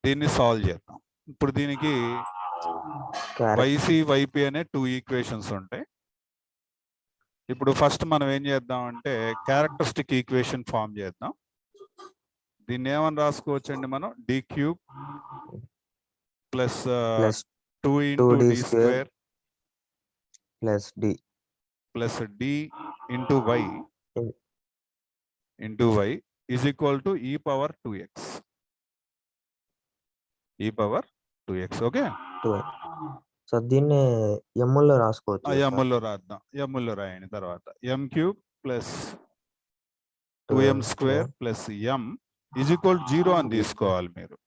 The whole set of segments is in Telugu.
దీన్ని సాల్వ్ చేద్దాం. ఇప్పుడు దీనికి వైసీ వైపీ అనే 2 ఈక్వేషన్స్ ఉంటాయి. ఇప్పుడు ఫస్ట్ మనం ఏం చేద్దాం అంటే క్యారెక్టరిస్టిక్ ఈక్వేషన్ ఫామ్ చేద్దాం. దీన్ని ఏమని రాసుకోవచ్చు అండి మనం? D cube plus 2 into D square plus D into Y is equal to E power 2x. Okay. So దీన్ని ఎమ్ముల్లో రాసుకోవచ్చు. ఎమ్ముల్లో రాద్దాం. ఎమ్ముల్లో రాయండి. తర్వాత M cube plus 2m square plus M is equal 0 అని తీసుకోవాలి మీరు.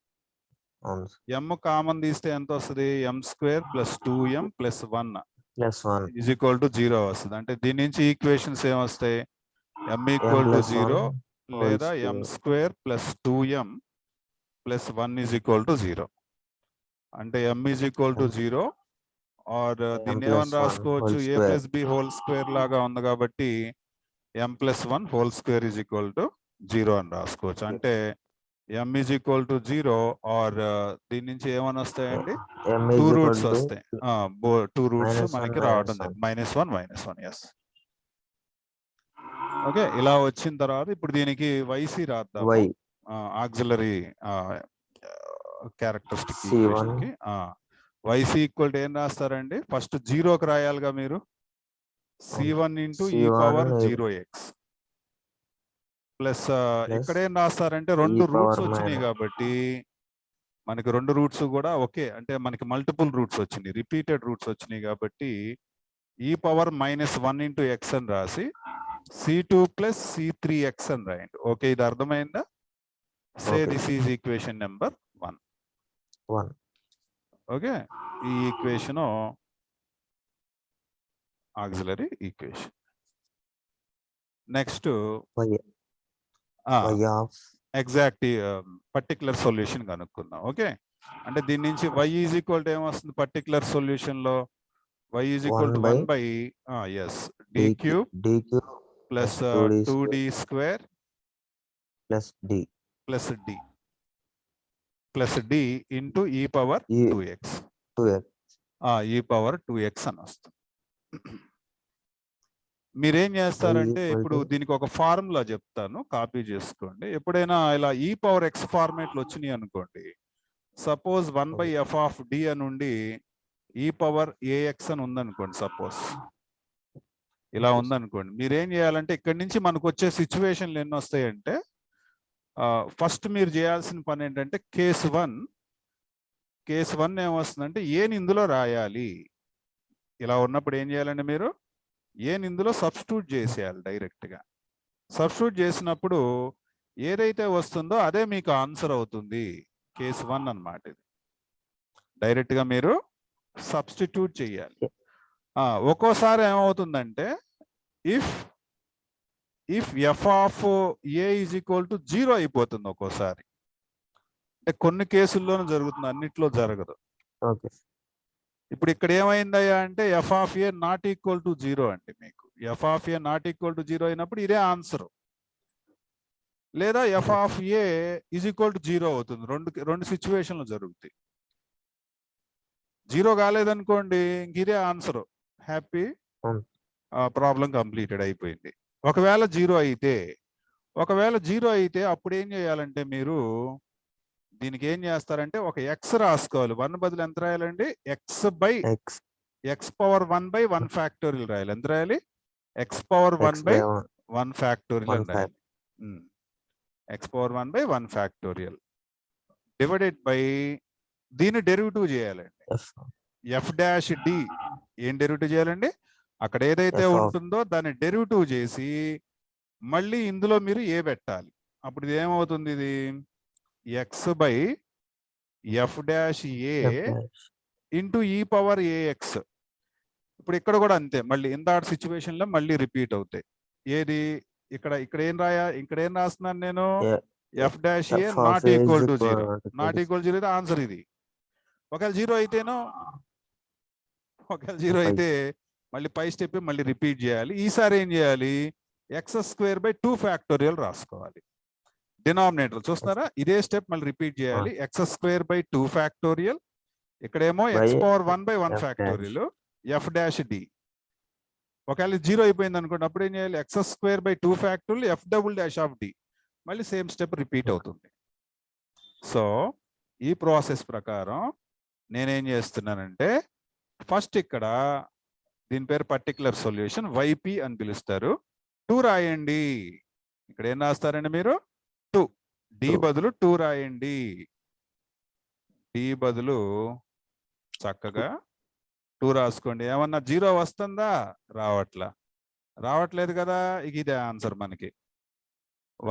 ఎం కామన్ తీస్తే ఎంత వస్తుంది? M square plus 2m plus 1 is equal to 0 వస్తుంది. అంటే దీని నుంచి ఈక్వేషన్స్ ఏమొస్తాయి? ఎం ఈక్వల్ టు 0 లేదా M square plus 2m plus 1 is equal to 0. అంటే M is equal to 0 or దీన్ని ఏమని రాసుకోవచ్చు? A plus B whole square లాగా ఉంది కాబట్టి M plus 1 whole square is equal to 0 అని రాసుకోవచ్చు. అంటే M is equal to 0 or దీని నుంచి ఏమని వస్తాయండి? 2 రూట్స్ వస్తాయి. 2 రూట్స్ మనకి రావడం -1 ఎస్. ఓకే. ఇలా వచ్చిన తర్వాత ఇప్పుడు దీనికి వైసీ రాద్దాం. ఆక్సిలరీ క్యారెక్టరిస్టిక్ ఈక్వేషన్ కి వైసీ ఈక్వల్ టు ఏం రాస్తారండి? ఫస్ట్ 0కి రాయాలిగా మీరు. C1 into E power 0x plus ఇక్కడ ఏం రాస్తారంటే 2 రూట్స్ వచ్చినాయి కాబట్టి మనకి 2 రూట్స్ కూడా ఓకే. అంటే మనకి మల్టిపుల్ రూట్స్ వచ్చినాయి, రిపీటెడ్ రూట్స్ వచ్చినాయి కాబట్టి ఈ పవర్ -1 ఇంటూ x అని రాసి C2 ప్లస్ C3x అని రాయండి. ఓకే, ఇది అర్థమైందా? Say this is equation number 1. Okay, ఈ equation auxiliary equation. Next exact particular solution కనుక్కుందాం. ఓకే, అంటే దీని నుంచి y ఈజ్ ఈక్వల్ టు ఏమొస్తుంది? పర్టికులర్ సొల్యూషన్ లో y is equal to 1 by D cube plus 2d square plus D into E power 2x E power 2x అని వస్తుంది. మీరేం చేస్తారంటే ఇప్పుడు దీనికి ఒక ఫార్ములా చెప్తాను, కాపీ చేసుకోండి. ఎప్పుడైనా ఇలా ఈ పవర్ x ఫార్మేట్ లో వచ్చినాయి అనుకోండి, సపోజ్ 1/f ఆఫ్ డి అని ఉండి ఈ పవర్ ax అని ఉందనుకోండి, సపోజ్ ఇలా ఉందనుకోండి, మీరేం చేయాలంటే ఇక్కడి నుంచి మనకు వచ్చే సిచ్యువేషన్లు ఎన్ని వస్తాయంటే ఫస్ట్ మీరు చేయాల్సిన పని ఏంటంటే కేసు 1 ఏమొస్తుందంటే ఏని ఇందులో రాయాలి. ఇలా ఉన్నప్పుడు ఏం చేయాలండి? మీరు ఏని ఇందులో సబ్స్టిట్యూట్ చేసేయాలి. డైరెక్ట్గా సబ్స్టిట్యూట్ చేసినప్పుడు ఏదైతే వస్తుందో అదే మీకు ఆన్సర్ అవుతుంది. కేసు 1 అన్నమాట. ఇది డైరెక్ట్గా మీరు సబ్స్టిట్యూట్ చేయాలి. ఒక్కోసారి ఏమవుతుందంటే if F of a is equal to 0 అయిపోతుంది ఒక్కోసారి. అంటే కొన్ని కేసుల్లోనూ జరుగుతుంది, అన్నిట్లో జరగదు. ఇప్పుడు ఇక్కడ ఏమైందయ్యా అంటే F of A not equal to 0 అండి. మీకు F of A not equal to 0 అయినప్పుడు ఇదే ఆన్సర్. లేదా F of a is equal to 0 అవుతుంది. రెండు సిచ్యువేషన్లు జరుగుతాయి. 0 కాలేదనుకోండి, ఇంక ఇదే ఆన్సర్. హ్యాపీ, ప్రాబ్లం కంప్లీటెడ్ అయిపోయింది. ఒకవేళ 0 అయితే అప్పుడు ఏం చేయాలంటే మీరు దీనికి ఏం చేస్తారంటే ఒక x రాసుకోవాలి. 1 బదులు ఎంత రాయాలండి? x పవర్ 1/1 ఫ్యాక్టోరియల్ రాయాలి. ఎంత రాయాలి? x పవర్ 1/1 ఫ్యాక్టోరియల్ రాయాలి. x power 1/1 factorial divided by దీన్ని డెరివేటివ్ చేయాలండి. ఎఫ్ డాష్ డి ఏం డెరివేటివ్ చేయాలండి? అక్కడ ఏదైతే ఉంటుందో దాన్ని డెరివేటివ్ చేసి మళ్ళీ ఇందులో మీరు ఏ పెట్టాలి. అప్పుడు ఇది ఏమవుతుంది? ఇది x by F dash A into E power AX. ఇప్పుడు ఇక్కడ కూడా అంతే, మళ్ళీ ఇందాటి సిచ్యువేషన్ లో మళ్ళీ రిపీట్ అవుతాయి. ఏది ఇక్కడ ఏం రాస్తున్నాను నేను? F dash A not equal to 0. Not equal 0 అయితే ఆన్సర్ ఇది. ఒకవేళ 0 అయితేనో, ఒకవేళ 0 అయితే మళ్ళీ పై స్టెప్ మళ్ళీ రిపీట్ చేయాలి. ఈసారి ఏం చేయాలి? ఎక్స్ స్క్వేర్ బై 2 ఫ్యాక్టోరియల్ రాసుకోవాలి. డినామినేటర్ చూస్తారా, ఇదే స్టెప్ మళ్ళీ రిపీట్ చేయాలి. ఎక్స్ స్క్వేర్ బై 2 ఫ్యాక్టోరియల్, ఇక్కడేమో x power 1 by 1 factorial f dash d. ఒకవేళ 0 అయిపోయింది అనుకోండి, అప్పుడు ఏం చేయాలి, x square by 2 factorial f double dash of d. మళ్ళీ సేమ్ స్టెప్ రిపీట్ అవుతుంది. సో ఈ ప్రాసెస్ ప్రకారం నేనేం చేస్తున్నానంటే, ఫస్ట్ ఇక్కడ దీని పేరు పర్టికులర్ సొల్యూషన్, వైపి అని పిలుస్తారు. 2 రాయండి. ఇక్కడ ఏం రాస్తారండి మీరు, 2. డి బదులు 2 రాయండి. డి బదులు చక్కగా 2 రాసుకోండి. ఏమన్నా 0 వస్తుందా, రావట్లేదు కదా. ఇక ఇదే ఆన్సర్ మనకి.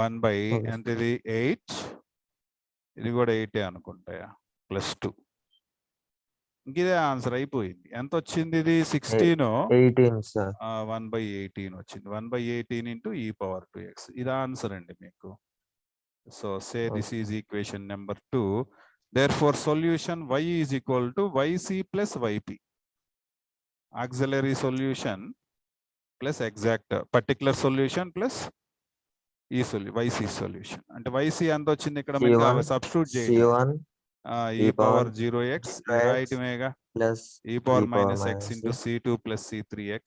1 బై ఎంత ఇది 8, ఇది కూడా 8 అనుకుంటాయా, +2. ఇంకిదే ఆన్సర్ అయిపోయింది. ఎంత వచ్చింది ఇది 16, 1 బై 18 వచ్చింది. 1 by 18 into E power 2x. ఇది ఆన్సర్ అండి మీకు. So say this is equation number 2. Therefore solution y is equal to yc plus yp. Auxiliary solution plus exact particular solution plus yc solution. అంటే yc ఎంత వచ్చింది ఇక్కడ మనకి, సబ్స్టిట్యూట్ చేయండి. e power 0x రాయటమేగా, e power minus x into c2 plus c3x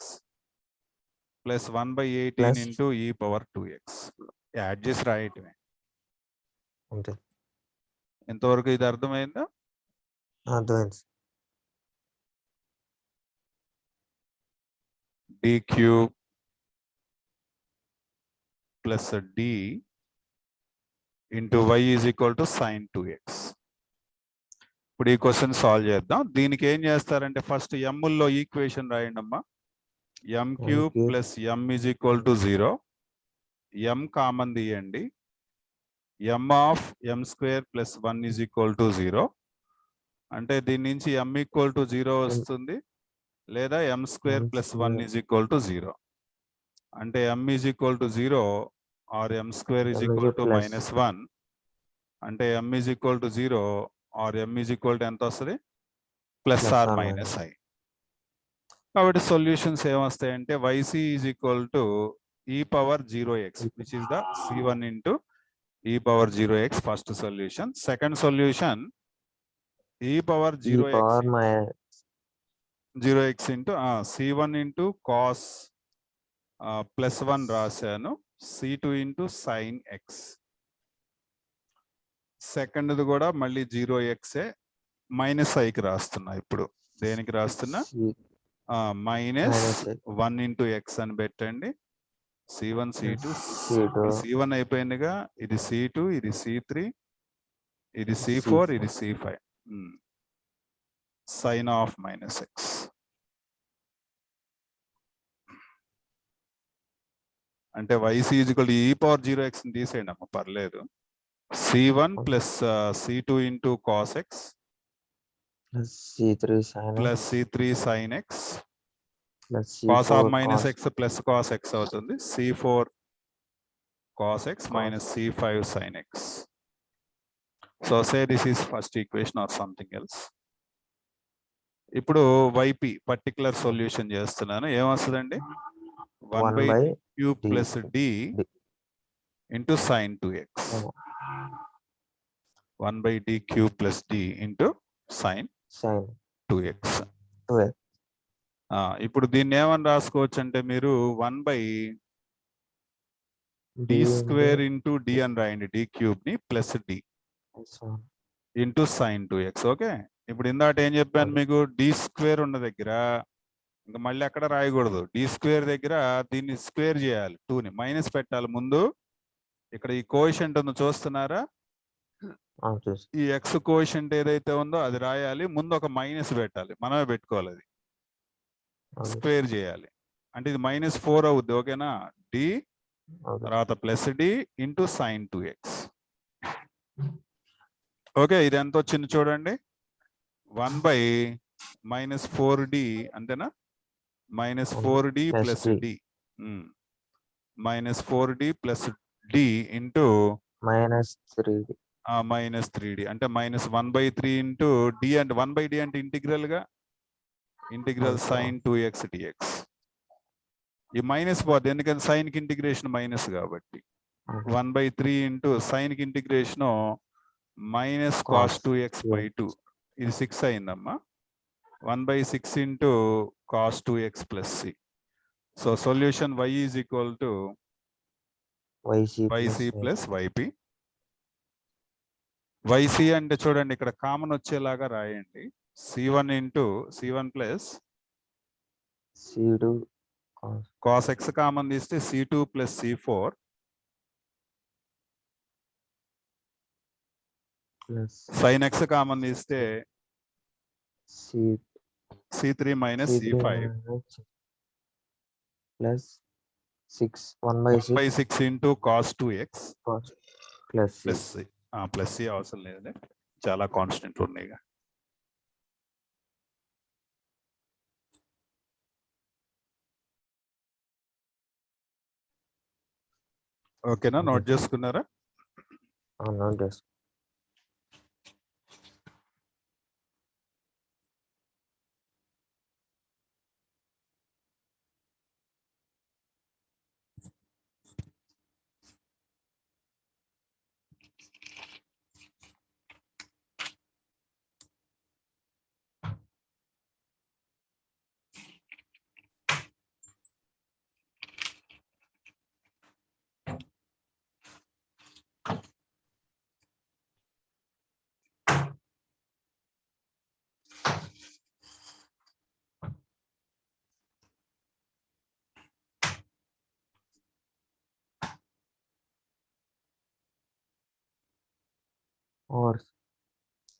plus 1 by 18 into e power 2x. Add చేసి రాయటమే. ఎంతవరకు ఇది అర్థమైందా? అర్థమైంది. d cube plus d into y is equal to sin 2x. ఇప్పుడు ఈ క్వశ్చన్ సాల్వ్ చేద్దాం. దీనికి ఏం చేస్తారంటే, ఫస్ట్ ఎమ్ముల్లో ఈక్వేషన్ రాయండి అమ్మా. m cube plus m is equal to 0. m common తీయండి. m of m square plus 1 is equal to 0. అంటే దీని నుంచి m ఈక్వల్ టు 0 వస్తుంది, లేదా m square plus 1 is equal to 0. అంటే m is equal to 0 or m square is equal to -1. అంటే m is equal to 0 or m is equal to ఎంత వస్తుంది, ప్లస్ ఆర్ మైనస్ i. కాబట్టి సొల్యూషన్స్ ఏమొస్తాయంటే, yc is equal to e power 0x, which is the c1 into e power 0x, first solution. Second solution, e power 0x into c1 into cos +1 రాశాను, c2 into sin x. సెకండ్ది కూడా మళ్ళీ 0x మైనస్ ఐకి రాస్తున్నా. ఇప్పుడు దేనికి రాస్తున్నా, -1 into x అని పెట్టండి. c1 c2 c1 అయిపోయిందిగా, ఇది c2, ఇది c3, ఇది c4, ఇది c5. sin of -x. అంటే yc is equal to e power 0x ని తీసేయండి అమ్మ, పర్లేదు. c1 plus c2 into cos x plus c3 sin x cos of -x plus cos x అవుతుంది. c4 cos x minus c5 sin x. So say this is first equation or something else. ఇప్పుడు yp పర్టికులర్ సొల్యూషన్ చేస్తున్నాను. ఏమొస్తుందండి, 1 by cube plus d into sin 2x. 1 by d cube plus d into sin 2x. ఇప్పుడు దీన్ని ఏమని రాసుకోవచ్చు అంటే, మీరు 1 by d square into d అని రాయండి, d క్యూబ్ ని plus d into sin 2x. Okay, ఇప్పుడు ఇందాక ఏం చెప్పాను మీకు, d స్క్వేర్ ఉన్న దగ్గర ఇంకా మళ్ళీ అక్కడ రాయకూడదు. d స్క్వేర్ దగ్గర దీన్ని స్క్వేర్ చేయాలి, 2ని మైనస్ పెట్టాలి ముందు. ఇక్కడ ఈ కోఎఫిషియంట్ ఉందో చూస్తున్నారా, ఈ ఎక్స్ కోఎఫిషియంట్ ఏదైతే ఉందో అది రాయాలి, ముందు ఒక మైనస్ పెట్టాలి, మనమే పెట్టుకోవాలి, అది స్క్వేర్ చేయాలి. అంటే ఇది -4 అవుద్ది. ఓకేనా, d తర్వాత plus d into sin 2x. Okay, ఇది ఎంత వచ్చింది చూడండి, 1 by -4d అంతేనా, -4d plus d, -4d plus d into -3d, అంటే -1/3 ఇంటూ d, అంటే 1/d అంటే ఇంటిగ్రల్ గా, ఇంటిగ్రల్ sin 2x dx. ఈ మైనస్ పోద్ది, ఎందుకంటే సైన్ కి ఇంటిగ్రేషన్ మైనస్ కాబట్టి. 1/3 ఇంటూ సైన్ కి integration minus cos 2x by 2, ఇది 6 అయిందమ్మా. 1/6 into cos 2x plus C. So solution y is equal to yc plus yp. yc అంటే చూడండి ఇక్కడ కామన్ వచ్చేలాగా రాయండి. c1 into c1 plus C2 cos x common తీస్తే c2 plus c4 plus sin x common తీస్తే c3 minus c5 plus 1/6 into cos 2x plus plus C అవసరం లేదండి, చాలా కాన్స్టెంట్ ఉన్నాయి. ఓకేనా, నోట్ చేసుకున్నారా? నోట్ చేసు.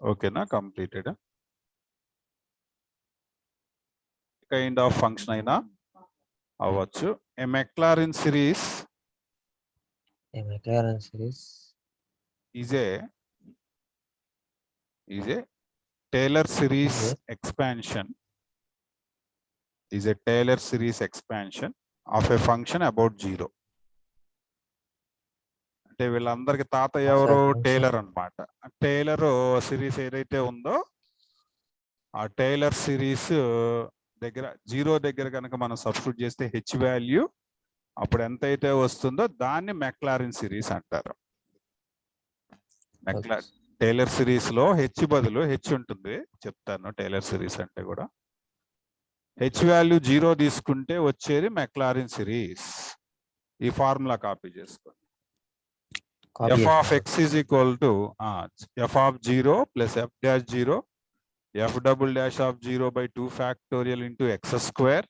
ఓకేనా, కంప్లీటెడ్. కైండ్ ఆఫ్ ఫంక్షన్ అయినా అవ్వచ్చు. A Maclaurin series is a Taylor series expansion is a Taylor series expansion of a function about 0. అంటే వీళ్ళందరికి తాత ఎవరు? టేలర్ అన్నమాట. టేలర్ సిరీస్ ఏదైతే ఉందో ఆ టేలర్ సిరీస్ దగ్గర 0 దగ్గర కనుక మనం సబ్స్టిట్యూట్ చేస్తే హెచ్ వాల్యూ అప్పుడు ఎంతైతే వస్తుందో దాన్ని మెక్లారిన్ సిరీస్ అంటారు. టేలర్ సిరీస్ లో హెచ్ బదులు హెచ్ ఉంటుంది, చెప్తాను. టేలర్ సిరీస్ అంటే కూడా హెచ్ వాల్యూ 0 తీసుకుంటే వచ్చేది మెక్లారిన్ సిరీస్. ఈ ఫార్ములా కాపీ చేసుకోండి. f of x is equal to f of 0 plus f dash 0 f double dash of 0 by 2 factorial into x square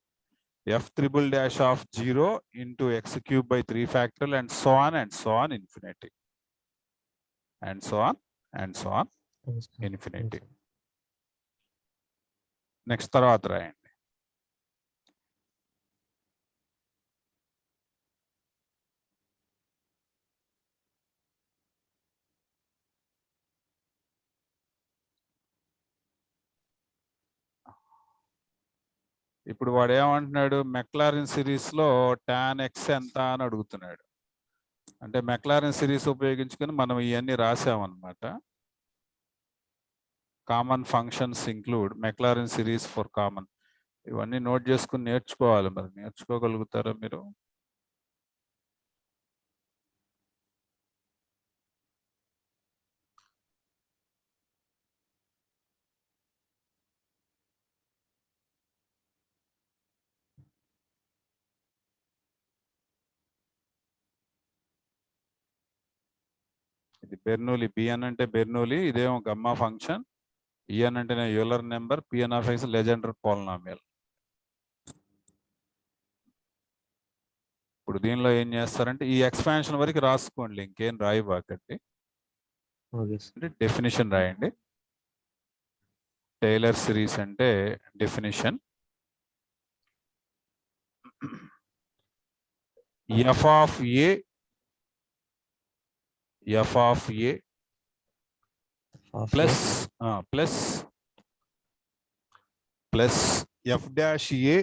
f triple dash of 0 into x cube by 3 factorial and so on infinity and so on infinity. Next తర్వాత రాయండి. ఇప్పుడు వాడు ఏమంటున్నాడు? మెక్లారిన్ సిరీస్ లో tan x ఎంత అని అడుగుతున్నాడు. అంటే మెక్లారిన్ సిరీస్ ఉపయోగించుకొని మనం ఇవన్నీ రాసామన్నమాట. Common functions include Maclaurin series for common. ఇవన్నీ నోట్ చేసుకుని నేర్చుకోవాలి. మరి నేర్చుకోగలుగుతారా మీరు? ఇది బెర్నూలి. బిఎన్ అంటే బెర్నూలి, ఇదేమో గమ్మా ఫంక్షన్. ఈఎన్ అంటేనే Euler number, PN of X Legender polynomial. ఇప్పుడు దీనిలో ఏం చేస్తారంటే ఈ ఎక్స్పాన్షన్ వరకు రాసుకోండి, ఇంకేం రాయిబాకండి. అంటే డెఫినిషన్ రాయండి. టేలర్ సిరీస్ అంటే definition f of a plus f dash a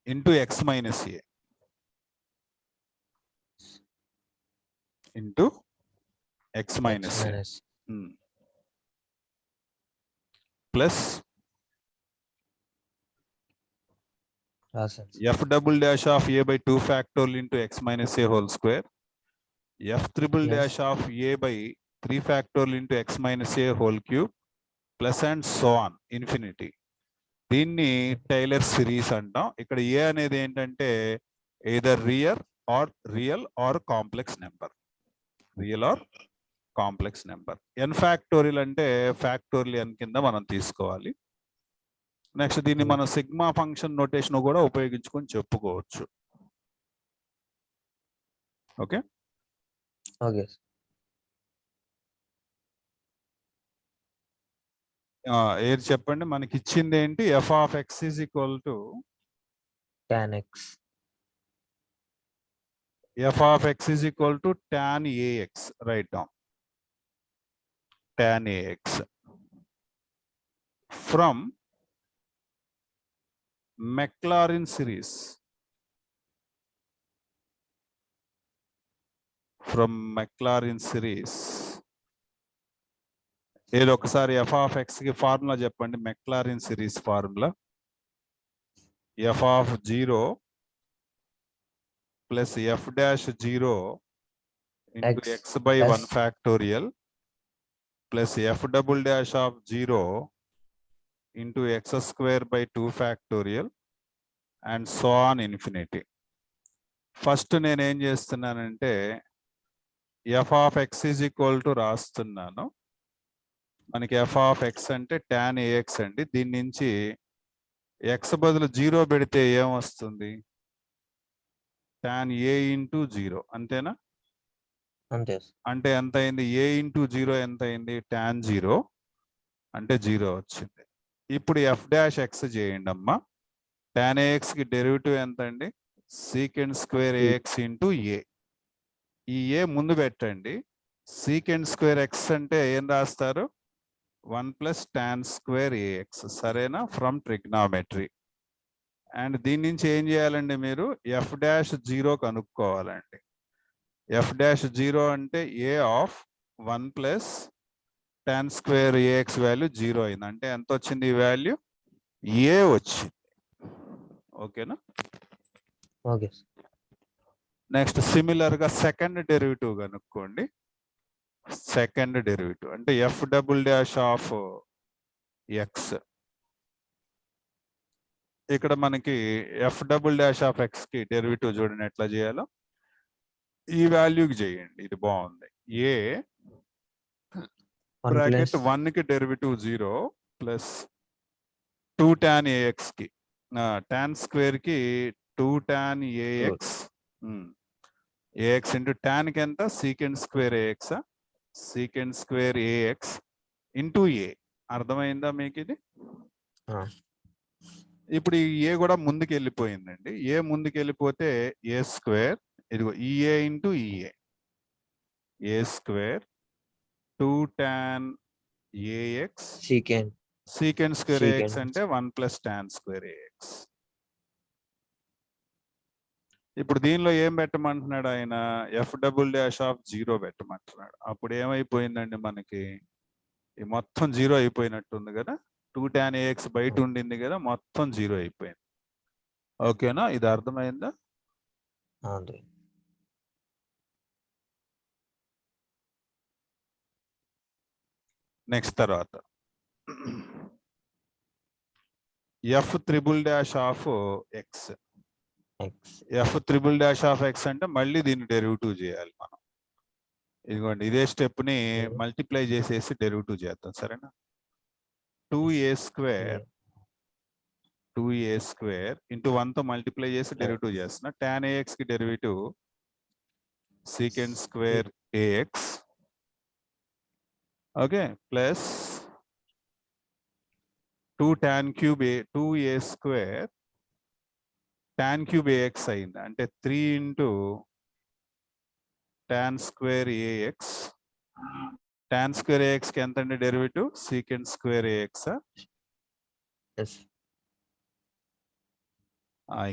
into x minus a into x minus a plus రాశాను. f double dash of a by 2 factorial into x minus a whole square, f triple Yes. dash of a by 3 factorial into x minus a whole cube, plus and so on, infinity. దీన్ని టైలర్ సిరీస్ అంటాం. ఇక్కడ ఏ అనేది ఏంటంటే either real are complex number. Real are complex number. n factorial అంటే ఫ్యాక్టోరియల్ n కింద మనం తీసుకోవాలి. నెక్స్ట్ దీన్ని మనం సిగ్మా ఫంక్షన్ నోటేషన్ కూడా ఉపయోగించుకొని చెప్పుకోవచ్చు. Okay okay. ఏది చెప్పండి, మనకి ఇచ్చింది ఏంటి? f of x is equal to tan x. f of x is equal to tan ax. Write down tan ax from Maclaurin series. From Maclaurin series. ఏదో ఒకసారి f of x కి ఫార్ములా చెప్పండి. Maclaurin series formula f of 0 plus f dash 0 into x by 1 factorial plus f double dash of 0 into x square by 2 factorial and so on infinity. First నేను ఏం చేస్తున్నానంటే f of x is equal to రాస్తున్నాను. మనకి f of x అంటే tan ax అండి. దీని నుంచి x బదులు 0 పెడితే ఏమొస్తుంది? tan a into 0, అంతేనా? అంతే. అంటే ఎంత అయింది? a into 0 ఎంత అయింది? tan 0 అంటే 0 వచ్చింది. ఇప్పుడు f dash x చేయండి అమ్మా. tan ax కి డెరివేటివ్ ఎంత అండి? secant square ax into a. ఈ a ముందు పెట్టండి. secant square x అంటే ఏం రాస్తారు? 1 plus tan square ax. సరేనా? From trigonometry. అండ్ దీని నుంచి ఏం చేయాలండి మీరు? f dash 0 కనుక్కోవాలండి. f dash 0 అంటే a of 1 plus tan square ax value 0 అయింది. అంటే ఎంత వచ్చింది ఈ వాల్యూ? a వచ్చింది. ఓకేనా? ఓకే. నెక్స్ట్ సిమిలర్ గా సెకండ్ డెరివేటివ్ కనుక్కోండి. సెకండ్ డెరివేటివ్ అంటే f double dash of x. ఇక్కడ మనకి f double dash of x కి డెరివేటివ్ చూడండి ఎట్లా చేయాలో. ఈ వాల్యూకి చేయండి. ఇది బాగుంది. a బ్రాకెట్ 1 కి డెరివేటివ్ 0 ప్లస్ 2 tan ax కి tan స్క్వేర్ కి 2 tan ax ax into tan కి ఎంత? secant square ax. secant square ax into a. అర్థమైందా మీకు ఇది? ఇప్పుడు ఈ a కూడా ముందుకు వెళ్ళిపోయిందండి. a ముందుకు వెళ్ళిపోతే a స్క్వేర్, ఇదిగో ఈ a ఇంటూ ఈ a square 2 tan ax secant square ax అంటే 1 plus tan స్క్వేర్ ax. ఇప్పుడు దీనిలో ఏం పెట్టమంటున్నాడు ఆయన? f double dash of 0 పెట్టమంటున్నాడు. అప్పుడు ఏమైపోయిందండి మనకి? ఈ మొత్తం 0 అయిపోయినట్టుంది కదా. 2 tan ax బయట ఉండింది కదా, మొత్తం 0 అయిపోయింది. ఓకేనా? ఇది అర్థమైందా? నెక్స్ట్ తర్వాత f triple dash of x. f triple dash of x అంటే మళ్ళీ దీన్ని డెరివేటివ్ చేయాలి మనం. ఇదిగోండి ఇదే స్టెప్ ని మల్టిప్లై చేసేసి డెరివేటివ్ చేద్దాం. సరేనా? 2a స్క్వేర్ ఇంటూ 1 తో మల్టిప్లై చేసి డెరివేటివ్ చేస్తున్నా. tan ax కి derivative secant square ax. Okay, plus 2 tan cube 2a square tan cube ax అయింది. అంటే 3 into tan square ax. tan square ax కి ఎంత అండి డెరివేటివ్? secant square ax.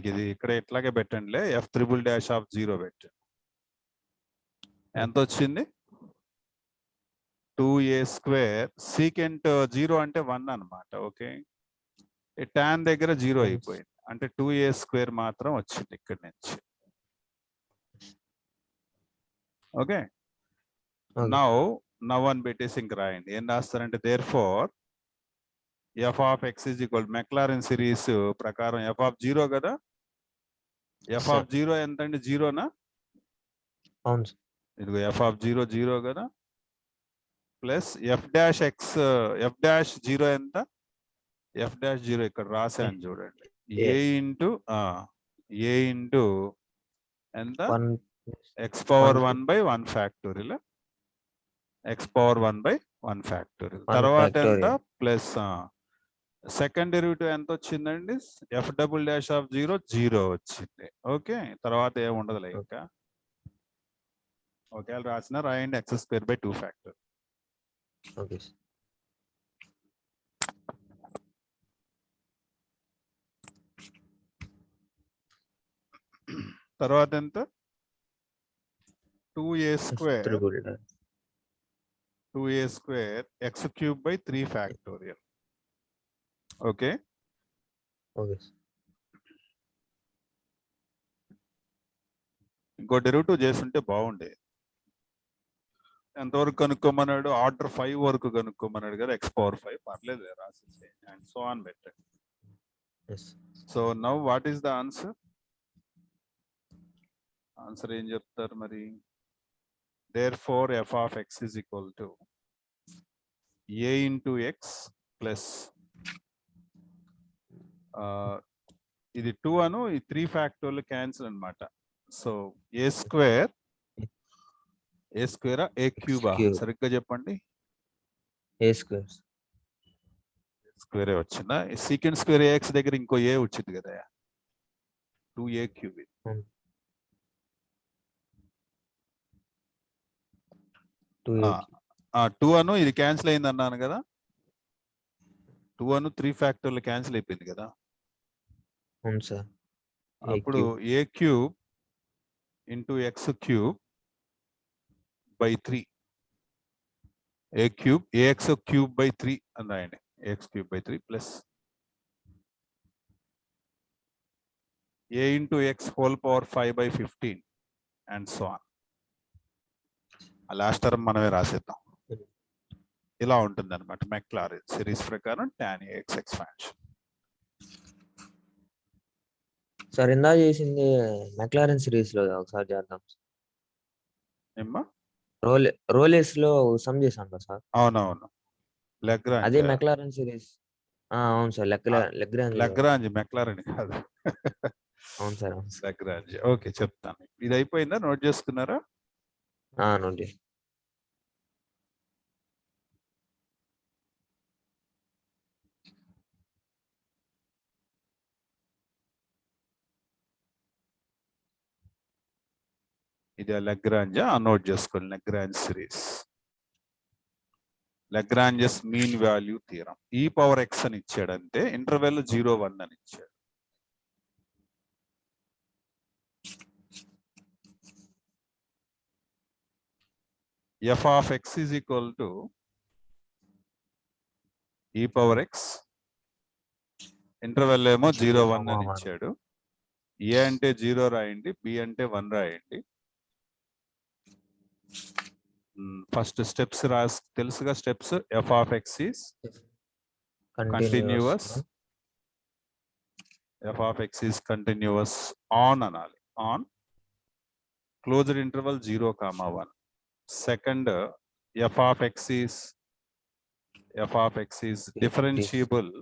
ఇది ఇక్కడ ఇట్లాగే పెట్టండిలే. f త్రిబుల్ డాష్ ఆఫ్ 0 పెట్టండి. ఎంత వచ్చింది? 2a స్క్వేర్ సీకెంట్ 0 అంటే 1 అన్నమాట. ఓకే, టాన్ దగ్గర 0 Yes. అయిపోయింది అంటే 2a స్క్వేర్ మాత్రం వచ్చింది ఇక్కడ నుంచి. Okay, Okay. నౌ అని పెట్టేసి ఇంక రాయండి. ఏం రాస్తారంటే therefore F of X is equal Maclaurin series ప్రకారం ఎఫ్ ఆఫ్ 0 కదా, ఎఫ్ Sir. ఆఫ్ 0 ఎంత అండి? 0నా? అవును సార్. ఇదిగో ఎఫ్ ఆఫ్ 0 0 కదా, plus F dash X F dash 0 ఎంత? ఎఫ్ డాష్ 0 ఇక్కడ రాశాను చూడండి, ఏ Yes. ఇంటూ ఏ ఇంటూ ఎంత? 1 X power 1 1 by 1 factorial, X power 1 by 1 factorial. 1 తర్వాత ఎంత? factorial. ప్లస్ సెకండ్ డెరివేటివ్ ఎంత వచ్చిందండి? ఎఫ్ డబుల్ డాష్ ఆఫ్ 0 0 వచ్చింది. ఓకే, తర్వాత ఏమి ఉండదులే ఇంకా. ఒకవేళ రాసిన రాయండి X square by 2 factor. Okay sir. తర్వాత ఎంత? 2a square triple 2a square X cube by 3 factorial. Okay, okay sir. ఇంకో డెరివేటివ్ చేస్తుంటే బాగుండేది. ఎంతవరకు కనుక్కోమన్నాడు? ఆర్డర్ 5 వరకు కనుక్కోమన్నాడు కదా, ఎక్స్ పవర్ 5 పర్లేదు రాసేసి అండ్ సో ఆన్ పెట్టండి. Yes. So now what is the answer? Answer ఏం చెప్తారు మరి? Therefore F of X is equal to a into x plus ఇది 2 అను ఈ 3 ఫ్యాక్టోరియల్ క్యాన్సిల్ అన్నమాట. సో ఏ స్క్వేర్ ఏ క్యూబా? Cube. సరిగ్గా చెప్పండి. ఏ స్క్వేర్. స్క్వేరే వచ్చిందా? సీకెండ్ స్క్వేర్ ఏఎక్స్ దగ్గర ఇంకో ఏ వచ్చింది కదా, 2a క్యూబ్. 2 అను ఇది క్యాన్సిల్ అయింది అన్నాను కదా, 2 అను 3 ఫ్యాక్టోరియల్ క్యాన్సిల్ అయిపోయింది కదా. అవును సార్. అప్పుడు A cube into X cube by 3, A cube A X cube by 3 అని రాయండి. A X cube by 3 plus A into X whole power 5 by 15 and so on. ఆ లాస్ట్ టర్మ్ మనమే రాసేద్దాం. ఇలా ఉంటుంది అనమాట మెక్లారెన్ సిరీస్ ప్రకారం టాన్ ఏఎక్స్ ఎక్స్పాన్షన్. సార్ ఇందా చేసింది మెక్లారెన్ సిరీస్ లో ఒకసారి చేద్దాం. ఏమ్మా? రోలెస్ లో సమ్ చేశాం కదా సార్. అవునవును, లెగ్రాంజ్. అదే మెక్లారెన్ సిరీస్. అవును సార్. లెగ్రాంజ్ మెక్లారెన్ కాదు. అవును సార్. అవును సార్. లెగ్రాంజ్. ఓకే, చెప్తాను. ఇది అయిపోయిందా? నోట్ చేసుకున్నారా? నోటి. ఇది లెగ్రాంజ్. నోట్ చేసుకోండి. Lagrange series, Lagrange's mean value theorem. ఈ పవర్ ఎక్స్ అని ఇచ్చాడంటే ఇంటర్వెల్ 0 1 అని ఇచ్చాడు. F of X is equal to E power X, interval ఏమో 0 1 అని ఇచ్చాడు. ఏ అంటే 0 రాయండి, బి అంటే 1 రాయండి. ఫస్ట్ స్టెప్స్ తెలుసుగా steps. F of X is continuous, F of X is continuous on అనాలి. On closed interval 0, 1. Second F of X is differentiable,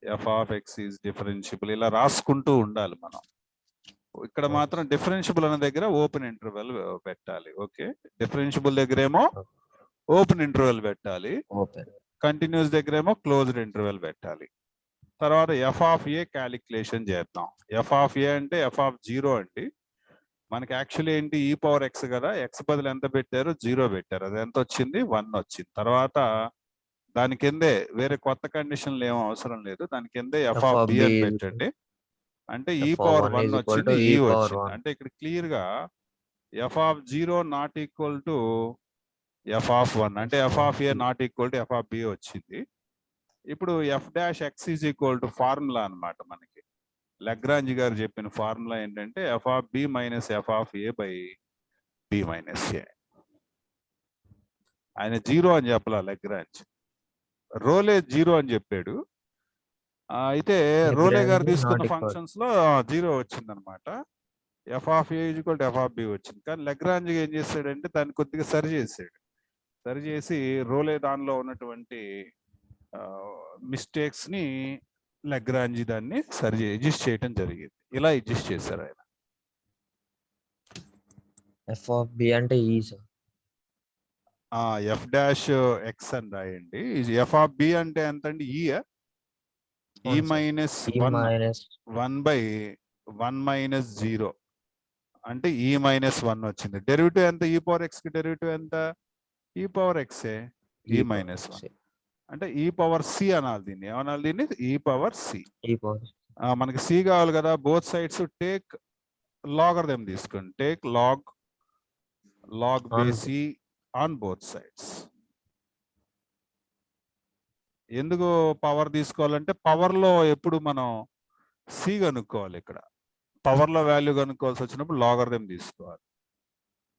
F of X is differentiable. ఇలా రాసుకుంటూ ఉండాలి మనం. ఇక్కడ మాత్రం డిఫరెన్షియబుల్ అనే దగ్గర ఓపెన్ ఇంటర్వెల్ పెట్టాలి. ఓకే, డిఫరెన్షియబుల్ దగ్గర ఏమో ఓపెన్ ఇంటర్వెల్ పెట్టాలి, కంటిన్యూస్ దగ్గర ఏమో క్లోజ్డ్ ఇంటర్వెల్ పెట్టాలి. తర్వాత ఎఫ్ ఆఫ్ ఏ క్యాలిక్యులేషన్ చేద్దాం. ఎఫ్ ఆఫ్ ఏ అంటే ఎఫ్ ఆఫ్ 0 అండి. మనకి యాక్చువల్లీ ఏంటి, ఈ పవర్ ఎక్స్ కదా, ఎక్స్ బదులు ఎంత పెట్టారు? 0 పెట్టారు. అది ఎంత వచ్చింది? 1 వచ్చింది. తర్వాత దాని కిందే వేరే కొత్త కండిషన్లు ఏమో అవసరం లేదు, దాని కిందే ఎఫ్ ఆఫ్ బి అని పెట్టండి. అంటే ఈ పవర్ 1 వచ్చింది, ఈ వచ్చింది. అంటే ఇక్కడ క్లియర్ గా F of 0 not equal to F of 1 అంటే F of A not equal to F of B వచ్చింది. ఇప్పుడు F dash X is equal to formula అనమాట మనకి. లగ్రాంజ్ గారు చెప్పిన ఫార్ములా ఏంటంటే F of B minus F of A by B minus A. ఆయన 0 అని చెప్పలా లగ్రాంజ్, రోలే 0 అని చెప్పాడు. అయితే రోలే గారు తీసుకున్న ఫంక్షన్స్ లో 0 వచ్చింది అనమాట. F of a equal to F of B వచ్చింది. కానీ లగ్రాంజ్ ఏం చేశాడంటే దాన్ని కొద్దిగా సరి చేసాడు. సరి చేసి రోలే దానిలో ఉన్నటువంటి మిస్టేక్స్ ని లగ్రాంజ్ దాన్ని అడ్జస్ట్ చేయడం జరిగింది. ఇలా అడ్జస్ట్ చేశారు ఆయన. ఎఫ్ ఆఫ్ బి అంటే ఈ సార్, ఎఫ్ డాష్ ఎక్స్ అని రాయండి. ఎఫ్ ఆఫ్ బి అంటే ఎంత అండి? ఈ మైనస్ 1 బై 1 మైనస్ 0 అంటే ఈ మైనస్ 1 వచ్చింది. డెరివేటివ్ ఎంత? ఈ పవర్ ఎక్స్ కి డెరివేటివ్ ఎంత? ఈ పవర్ ఎక్సే, ఈ మైనస్ 1 అంటే ఈ పవర్ సి అనాలి దీన్ని. ఏమనాలి దీన్ని? ఈ పవర్ సి. మనకి సి కావాలి కదా. బోత్ సైడ్స్ టేక్ లాగరిథం తీసుకోండి. టేక్ లాగ్ బేసి ఆన్ బోత్ సైడ్స్. ఎందుకు పవర్ తీసుకోవాలంటే పవర్ లో ఎప్పుడు మనం సి కనుక్కోవాలి. ఇక్కడ పవర్ లో వాల్యూ కనుక్కోవాల్సి వచ్చినప్పుడు లాగరిథం తీసుకోవాలి.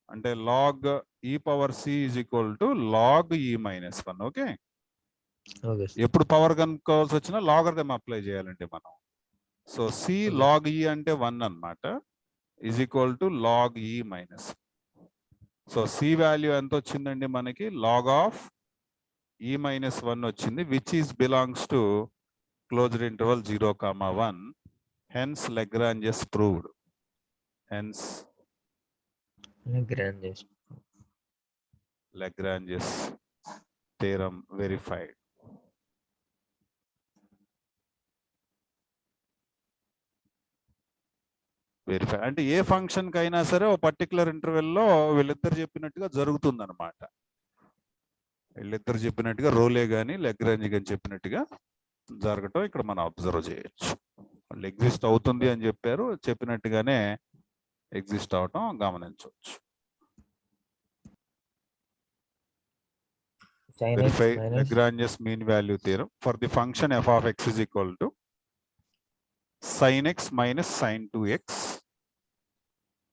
అంటే log e power C is equal to log ఈ మైనస్ 1. ఓకే, ఎప్పుడు పవర్ కనుక్కోవాల్సి వచ్చినా లాగరిథం అప్లై చేయాలండి మనం. సో సి లాగ్ ఈ అంటే 1 అన్నమాట, ఈజ్ ఈక్వల్ టు లాగ్ ఈ మైనస్. సో సి వాల్యూ ఎంత వచ్చిందండి మనకి? లాగ్ ఆఫ్ ఈ మైనస్ 1 వచ్చింది, which is belongs to closed interval 0, 1. Hence Lagrange's proved. Hence Lagrange's theorem verified. Verify అంటే ఏ ఫంక్షన్ కైనా సరే ఓ పర్టికులర్ ఇంటర్వెల్లో వీళ్ళిద్దరు చెప్పినట్టుగా జరుగుతుంది అనమాట. వీళ్ళిద్దరు చెప్పినట్టుగా రోలే కానీ లగ్రాంజ్ కానీ చెప్పినట్టుగా జరగటం ఇక్కడ మనం అబ్జర్వ్ చేయొచ్చు. వాళ్ళు ఎగ్జిస్ట్ అవుతుంది అని చెప్పారు, చెప్పినట్టుగానే ఎగ్జిస్ట్ అవటం గమనించవచ్చు. Verify Lagrange's mean value theorem for the function f of x is equal to sin x minus sin 2x,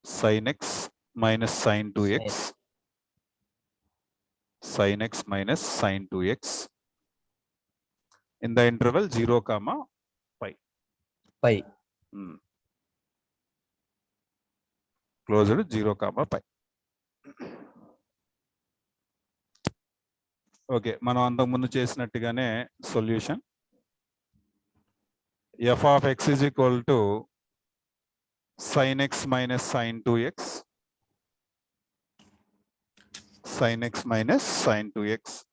sin x minus sin 2x, sin x minus sin 2x in the interval 0, pi. Closed 0, pi. Okay, మనం అంతకుముందు చేసినట్టుగానే solution f of x is equal to sin x minus sin 2x, sin x minus sin 2x.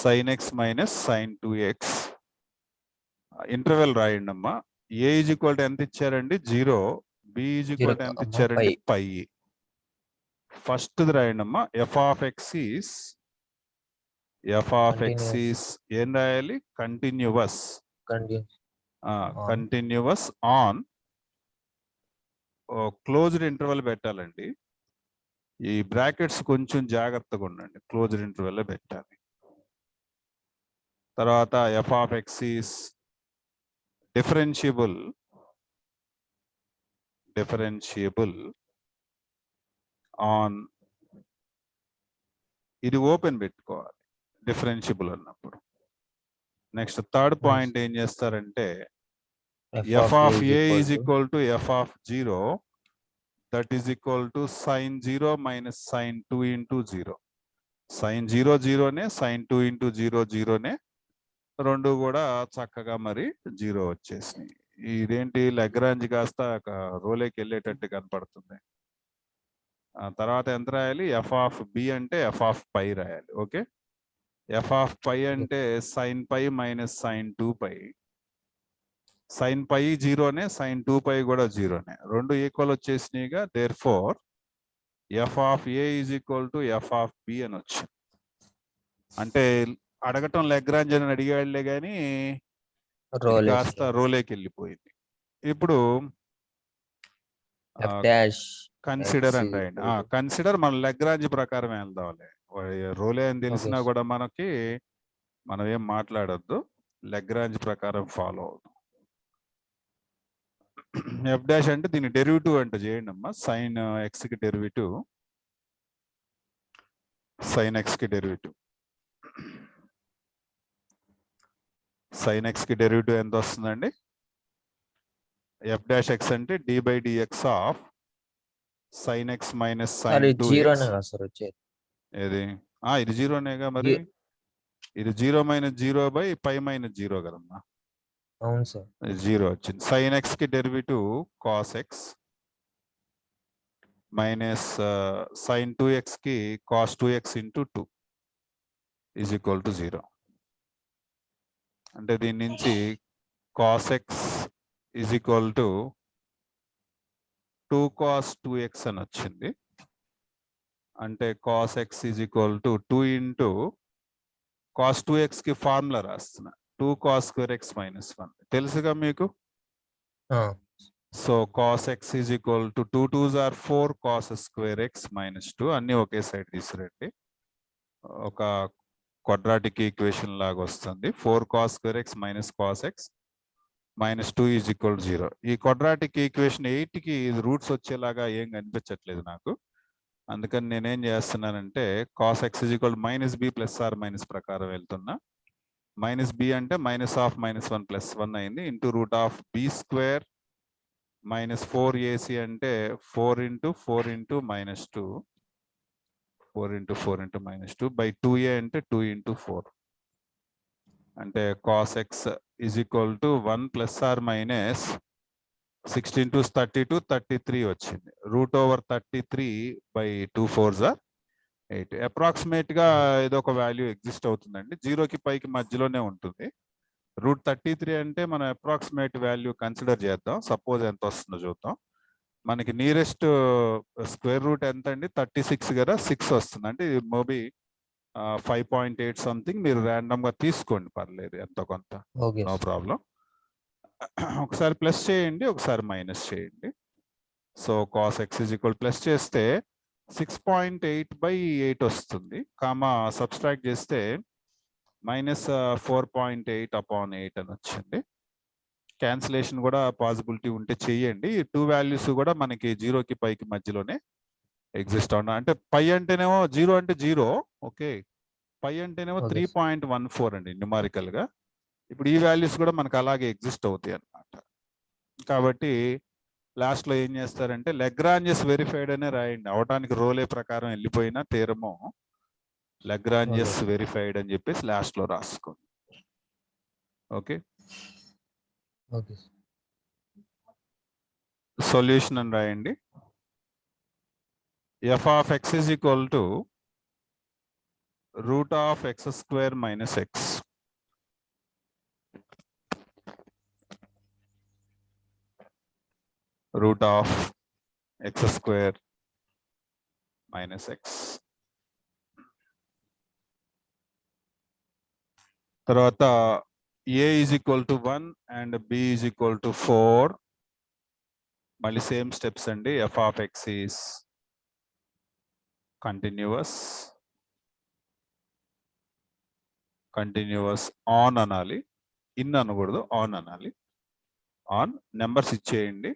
sin x minus sin 2x interval రాయండి అమ్మా. a ఈజ్ ఈక్వల్ టు ఎంత ఇచ్చారండి? 0. b ఈజ్ ఈక్వల్ టు ఎంత ఇచ్చారండి? పై. ఫస్ట్ రాయండి అమ్మా. f of x is ఏం రాయాలి? Continuous. Continuous on closed interval పెట్టాలండి. ఈ బ్రాకెట్స్ కొంచెం జాగ్రత్తగా ఉండండి, క్లోజ్డ్ ఇంటర్వెల్ పెట్టాలి. తర్వాత f of x is differentiable on, ఇది ఓపెన్ పెట్టుకోవాలి డిఫరెన్షియబుల్ అన్నప్పుడు. నెక్స్ట్ థర్డ్ పాయింట్ ఏం చేస్తారంటే f of a is equal to f of 0, that is equal to sin 0 minus sin 2 into 0. sin 0 0 నే, sin 2 into 0 0 నే, రెండు కూడా చక్కగా మరి 0 వచ్చేసినాయి. ఇదేంటి లగ్రాంజ్ కాస్త రోలేకి వెళ్ళేటట్టు కనపడుతుంది. తర్వాత ఎంత రాయాలి? ఎఫ్ ఆఫ్ బి అంటే ఎఫ్ ఆఫ్ పై రాయాలి. ఓకే, ఎఫ్ ఆఫ్ పై అంటే sine pi minus sine 2 pi. Sine pi జీరోనే, సైన్ 2π కూడా జీరోనే, రెండు ఈక్వల్ వచ్చేసినాయిగా. Therefore F of a is equal to F of b అని వచ్చింది. అంటే అడగటం లెగ్రాంజ్ అని అడిగాళ్లే కానీ ఇది కాస్త రోలేకి వెళ్ళిపోయింది. ఇప్పుడు కన్సిడర్ అని రాయండి. కన్సిడర్ మన లెగ్రాంజ్ ప్రకారం వెళ్దాంలే. రోలే అని తెలిసినా కూడా మనం ఏం మాట్లాడొద్దు, లెగ్రాంజ్ ప్రకారం ఫాలో అవుతాం. ఎఫ్ డాష్ అంటే దీని డెరివేటివ్ అంటే చేయండి అమ్మా. సైన్ ఎక్స్ కి డెరివేటివ్, సైన్ ఎక్స్ కి డెరివేటివ్, సైన్ ఎక్స్ కి డెరివేటివ్ ఎంత వస్తుందండి? ఎఫ్ డాష్ ఎక్స్ అంటే d by dx of sine x minus sine 2x. ఏది ఇది జీరోనేగా మరి. ఇది 0 - 0 బై π - 0 కదమ్మా. అవును సార్. జీరో వచ్చింది. సైన్ ఎక్స్ కి derivative cos x minus sine 2x కి cos 2x into 2 is equal to 0. అంటే దీని నుంచి cos x is equal to 2 cos 2x అని వచ్చింది. అంటే cos x is equal to 2 into cos 2x కి ఫార్ములా రాస్తున్నా, 2 cos square x - 1 తెలుసుగా మీకు. So cos x is equal to 2 2s are 4 cos square x - 2 అన్ని ఒకే సైడ్ తీసుకురండి. ఒక క్వాడ్రాటిక్ ఈక్వేషన్ లాగా వస్తుంది. 4 cos square x minus cos x minus 2 is equal 0. ఈ క్వాడ్రాటిక్ ఈక్వేషన్ 8 కి రూట్స్ వచ్చేలాగా ఏం కనిపించట్లేదు నాకు. అందుకని నేనేం చేస్తున్నానంటే cos x is equal minus b plus or minus ప్రకారం వెళ్తున్నా. మైనస్ బి అంటే మైనస్ ఆఫ్ -1 + 1 అయింది, into root of b square minus 4ac అంటే 4 × 4 × -2, 4 × 4 × -2 బై 2a అంటే 2 × 4. అంటే cos x is equal to 1 ± 16 × 32 33 వచ్చింది. √33 బై 2 4s are 8. అప్రాక్సిమేట్ గా ఏదో ఒక వాల్యూ ఎగ్జిస్ట్ అవుతుందండి, 0కి పైకి మధ్యలోనే ఉంటుంది. √33 అంటే మనం అప్రాక్సిమేట్ వాల్యూ కన్సిడర్ చేద్దాం. సపోజ్ ఎంత వస్తుందో చూద్దాం. మనకి నియరెస్ట్ స్క్వేర్ రూట్ ఎంత అండి? 36 కదా, 6 వస్తుంది. అంటే మేబీ 5.8 సంథింగ్. మీరు ర్యాండమ్ గా తీసుకోండి, పర్లేదు, ఎంతో కొంత, నో ప్రాబ్లం. ఒకసారి ప్లస్ చేయండి, ఒకసారి మైనస్ చేయండి. So cos x is equal plus చేస్తే 6.8/8 వస్తుంది, కామా సబ్స్ట్రాక్ట్ చేస్తే -4.8/8 అని వచ్చింది. క్యాన్సిలేషన్ కూడా పాసిబిలిటీ ఉంటే చెయ్యండి. ఈ 2 వాల్యూస్ కూడా మనకి 0కి పైకి మధ్యలోనే ఎగ్జిస్ట్ అవునా. అంటే పై అంటేనేమో 0 అంటే 0, ఓకే. పై అంటేనేమో 3.14 అండి న్యూమరికల్ గా. ఇప్పుడు ఈ వాల్యూస్ కూడా మనకు అలాగే ఎగ్జిస్ట్ అవుతాయి అన్నమాట. కాబట్టి లాస్ట్ లో ఏం చేస్తారంటే లెగ్రాంజెస్ వెరిఫైడ్ అనే రాయండి. అవటానికి రోలే ప్రకారం వెళ్ళిపోయినా తీరమో లెగ్రాంజెస్ వెరిఫైడ్ అని చెప్పేసి లాస్ట్ లో రాసుకోండి. ఓకే, సొల్యూషన్ అని రాయండి. F of X is equal to √(x² - x). √(x² - x). తర్వాత a is equal to 1 and b is equal to 4. మళ్ళీ సేమ్ స్టెప్స్ అండి. F of X is continuous on అనాలి, ఇన్ అనకూడదు, ఆన్ అనాలి. ఆన్ నెంబర్స్ ఇచ్చేయండి.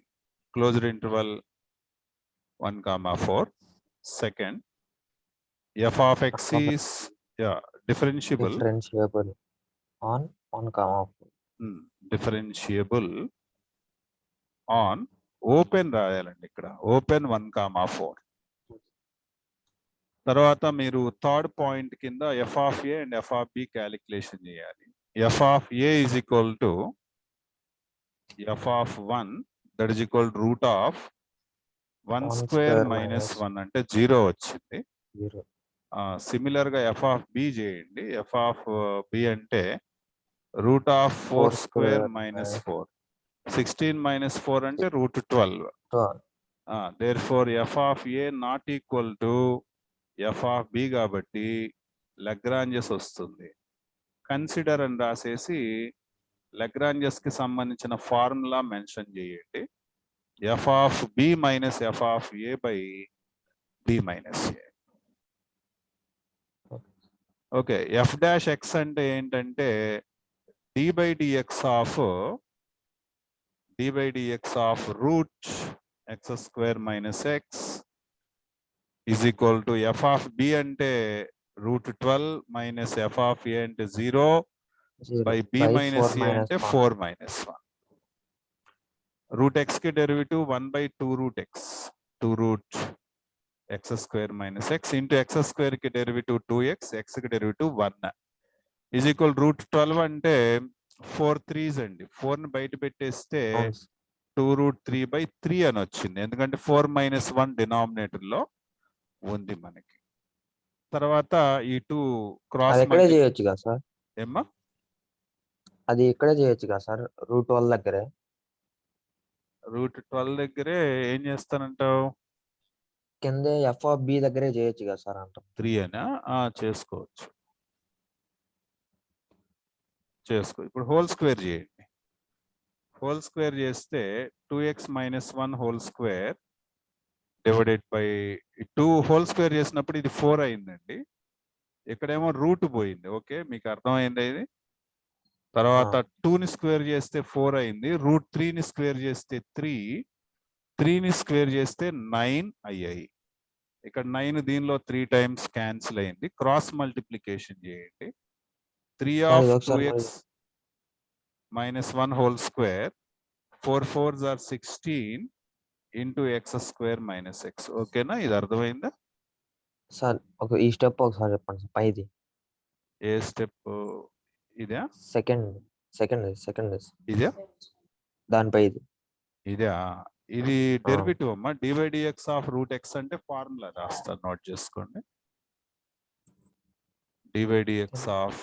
Closed interval 1, 4. Second, F of X is differentiable on 1, 4. Differentiable on open రాయాలండి ఇక్కడ, ఓపెన్ 1, 4. తర్వాత మీరు థర్డ్ పాయింట్ కింద f of a and f of b calculation చేయాలి. F of a is equal to F of 1 that is equal √(1² - 1) అంటే 0 వచ్చింది. సిమిలర్ గా ఎఫ్ ఆఫ్ బి చేయండి. ఎఫ్ ఆఫ్ బి అంటే √(4² - 4). 16 minus 4 అంటే root 12. 12. Therefore f of a not equal to f of b కాబట్టి లగ్రాంజెస్ వస్తుంది. కన్సిడర్ అని రాసేసి లగ్రాంజెస్ కి సంబంధించిన ఫార్ములా మెన్షన్ చేయండి. f of b minus f of a by b minus a. Okay, f dash x అంటే ఏంటంటే d by dx of root x square minus x is equal to f of b అంటే root 12 minus f of a అంటే 0 by b minus a అంటే 4 minus 1. root x కి derivative 1 by 2 root x, 2 root x square minus x into x square కి డెరివేటివ్ 2x, x కి డెరివేటివ్ 1 is equal root 12 అంటే 4 3s అండి. 4 ని బయట పెట్టేస్తే 2 root 3 by 3 అని వచ్చింది, ఎందుకంటే 4 minus 1 డినామినేటర్ లో ఉంది మనకి. తర్వాత ఈ 2 క్రాస్ ఇక్కడే చేయొచ్చు కదా సార్? ఏమ్మా అది ఇక్కడే చేయొచ్చు కదా సార్, రూట్ 12 దగ్గరే. రూట్ 12 దగ్గరే ఏం చేస్తానంటావు? కిందే ఎఫ్ ఆఫ్ బి దగ్గరే చేయొచ్చు కదా సార్ అంటాం. 3 అనా? చేసుకోవచ్చు, చేసుకో. ఇప్పుడు హోల్ స్క్వేర్ చేయండి. హోల్ స్క్వేర్ చేస్తే 2x minus 1 whole square divided by 2 whole square చేసినప్పుడు ఇది 4 అయిందండి. ఇక్కడేమో రూట్ పోయింది. ఓకే, మీకు అర్థమైంది ఇది. తర్వాత 2ని స్క్వేర్ చేస్తే 4 అయింది. రూట్ 3ని స్క్వేర్ చేస్తే 3, 3ని స్క్వేర్ చేస్తే 9 అయ్యాయి. ఇక్కడ 9 దీనిలో 3 టైమ్స్ క్యాన్సిల్ అయింది. క్రాస్ మల్టిప్లికేషన్ చేయండి. 3 of 2x minus 1 whole square, 4 4s are 16 into x square minus x. ఓకేనా, ఇది అర్థమైందా సార్? ఈ స్టెప్ ఒకసారి చెప్పండి సార్, పైది. ఏ స్టెప్? ఇదా? సెకండ్ ఇదా? దానిపై ఇదా? ఇది డెరివేటివ్ అమ్మా. dy dx of root x అంటే ఫార్ములా రాస్తాను, నోట్ చేసుకోండి. dy dx of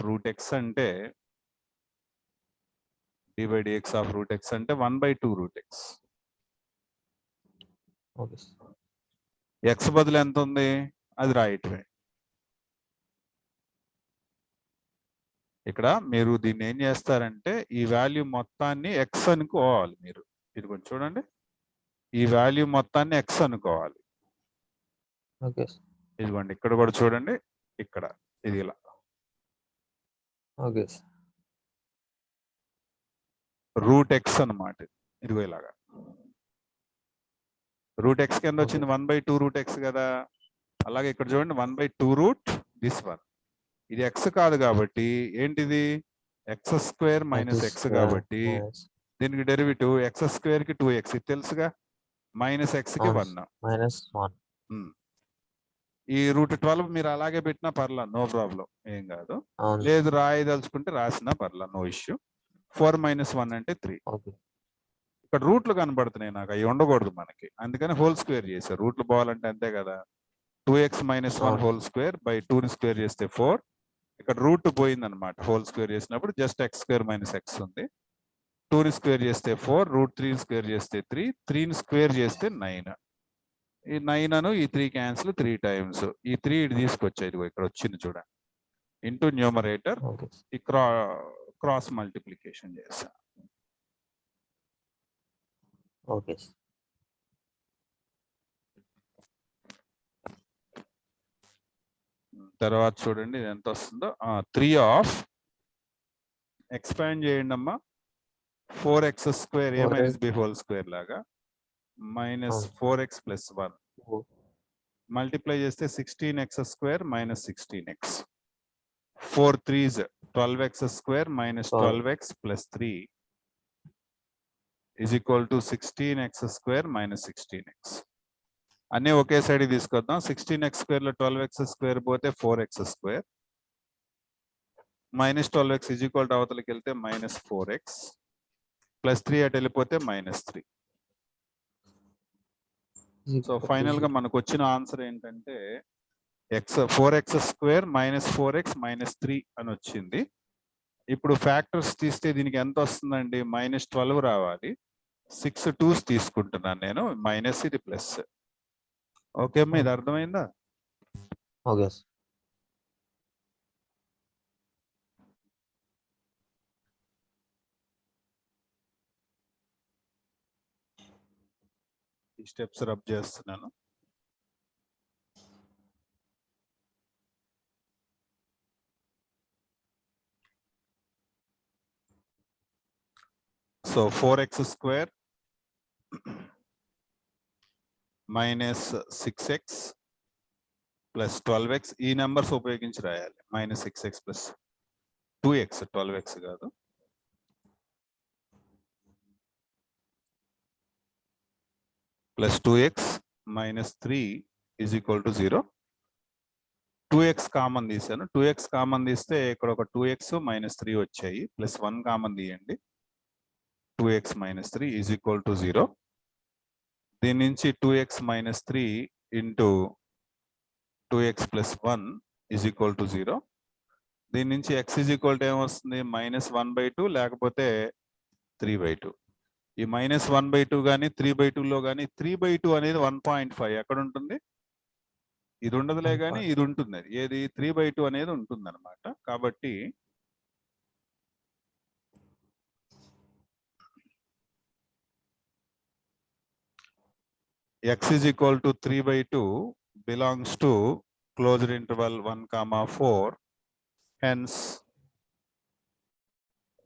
root x అంటే dy dx of root x అంటే 1 by 2 root x. x బదులు ఎంత ఉంది అది రాయటమే. ఇక్కడ మీరు దీన్ని ఏం చేస్తారంటే ఈ వాల్యూ మొత్తాన్ని x అనుకోవాలి మీరు. ఇది కొంచెం చూడండి, ఈ వాల్యూ మొత్తాన్ని x అనుకోవాలి. ఇదిగోండి, ఇక్కడ కూడా చూడండి, ఇక్కడ ఇది ఇలా. రూట్ x అన్నమాట. ఇదిగో ఇలాగా. రూట్ x కింద వచ్చింది 1 by 2 root x కదా. అలాగే ఇక్కడ చూడండి 1 by 2 root this one. ఇది x కాదు కాబట్టి ఏంటిది? x square minus x కాబట్టి దీనికి డెరివేటివ్ x square కి 2x, ఇది తెలుసుగా. మైనస్ x కి 1. ఈ రూట్ 12 మీరు అలాగే పెట్టినా పర్లా, నో ప్రాబ్లం, ఏం కాదు. లేదు రాయదలుచుకుంటే రాసినా పర్లా, నో ఇష్యూ. 4 minus 1 అంటే 3. ఇక్కడ రూట్లు కనబడుతున్నాయి నాకు, అవి ఉండకూడదు మనకి, అందుకని హోల్ స్క్వేర్ చేశారు. రూట్లు పోవాలంటే అంతే కదా. 2x minus 1 whole square by 2ని స్క్వేర్ చేస్తే 4. ఇక్కడ రూట్ పోయింది అనమాట. హోల్ స్క్వేర్ చేసినప్పుడు just x square minus x ఉంది. 2ని స్క్వేర్ చేస్తే 4, రూట్ 3ని స్క్వేర్ చేస్తే 3, 3ని స్క్వేర్ చేస్తే 9. ఈ 9 అను ఈ 3 క్యాన్సిల్ 3 టైమ్స్. ఈ 3 ఇటు తీసుకొచ్చాయి, ఇదిగో ఇక్కడ వచ్చింది చూడండి. ఇంటూ న్యూమరేటర్ ఈ క్రాస్ మల్టిప్లికేషన్ చేసా. తర్వాత చూడండి ఇది ఎంత వస్తుందో. 3 ఆఫ్ ఎక్స్పాండ్ చేయండి అమ్మా. 4x square a minus b whole square లాగా మైనస్ 4x ప్లస్ 1 మల్టిప్లై చేస్తే 16x square minus 16x. 4 3s 12x square minus 12x plus 3 is equal to 16x square minus 16x. అన్నీ ఒకే సైడ్ తీసుకొద్దాం. 16x స్క్వేర్ లో 12x స్క్వేర్ పోతే 4x square minus 12x is equal to అవతలకి వెళ్తే మైనస్ 4x ప్లస్ 3 అటు వెళ్ళిపోతే మైనస్ 3. సో ఫైనల్ గా మనకు వచ్చిన ఆన్సర్ ఏంటంటే (4x² - 4x - 3) అని వచ్చింది. ఇప్పుడు ఫ్యాక్టర్స్ తీస్తే దీనికి ఎంత వస్తుందండి? -12 రావాలి. 6 2s తీసుకుంటున్నాను నేను, మైనస్ ఇది ప్లస్. ఓకే అమ్మా, ఇది అర్థమైందా? Okay sir. ఈ స్టెప్స్ రబ్ చేస్తున్నాను. సో 4x² - 6x + 12x, ఈ నెంబర్స్ ఉపయోగించి రాయాలి. -6x + 2x, 12x కాదు. +2x - 3 = 0. 2x కామన్ తీసాను. 2x కామన్ తీస్తే ఇక్కడ ఒక 2x - 3 వచ్చాయి. +1 కామన్ తీయండి. 2x - 3 = 0. దీని నుంచి 2x - 3 ఇంటూ 2x + 1 = 0. దీని నుంచి x ఏమొస్తుంది? -1/2 లేకపోతే 3/2. ఈ -1/2 కానీ 3/2లో కానీ 3/2 అనేది 1.5 ఎక్కడ ఉంటుంది? ఇది ఉండదులే కానీ ఇది ఉంటుంది. అది ఏది? 3/2 అనేది ఉంటుంది అనమాట. కాబట్టి x = 3/2 belongs to closed interval 1, 4. Hence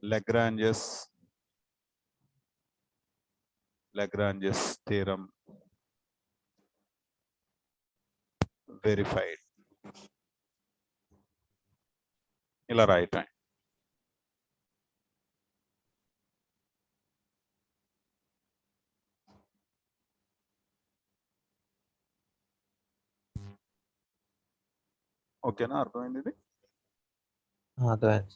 Lagrange's theorem verified. ఇలా రాయటం. ఓకేనా? అర్థమైంది ఇది? అర్థమైంది.